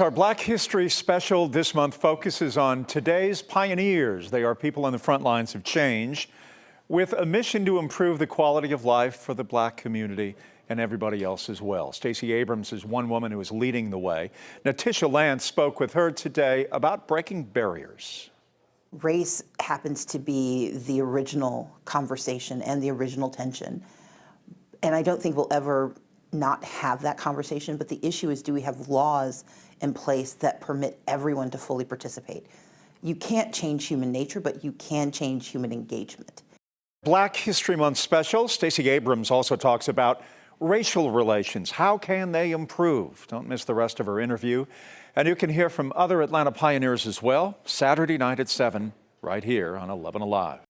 Our Black History special this month focuses on today's pioneers. They are people on the front lines of change with a mission to improve the quality of life for the Black community and everybody else as well. Stacey Abrams is one woman who is leading the way. Natisha Lance spoke with her today about breaking barriers. Race happens to be the original conversation and the original tension. And I don't think we'll ever not have that conversation, but the issue is, do we have laws in place that permit everyone to fully participate? You can't change human nature, but you can change human engagement. Black History Month special, Stacey Abrams also talks about racial relations. How can they improve? Don't miss the rest of her interview. And you can hear from other Atlanta pioneers as well, Saturday night at 7, right here on 11 Alive.